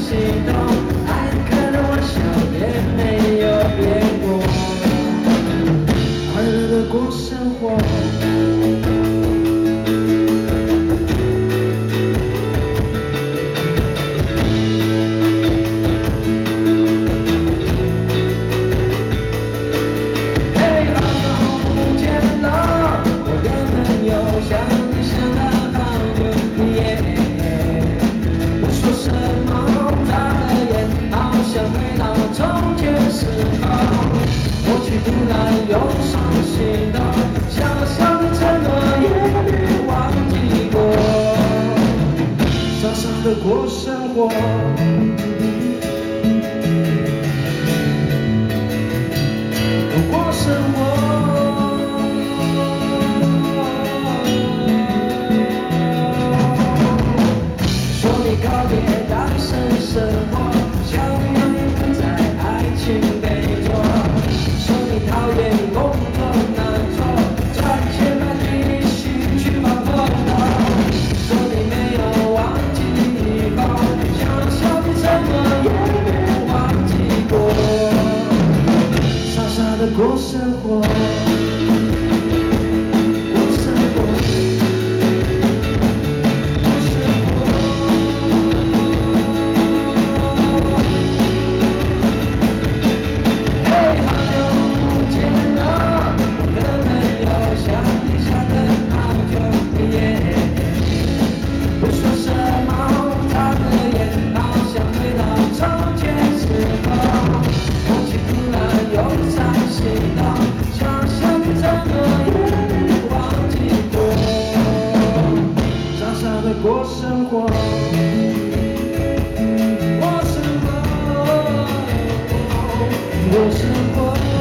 心动，爱开的玩笑也没有变过，快乐的过生活。突然又伤心的，小小的承诺也别忘记过，傻傻的过生活。过生活。说你告别单身生活，想要你不在爱情背着。讨厌工作难做，赚钱把你心去放火了。说你没有忘记以后，小小的承诺也别忘记过，傻傻的过生活。过生活，过生活，过生活。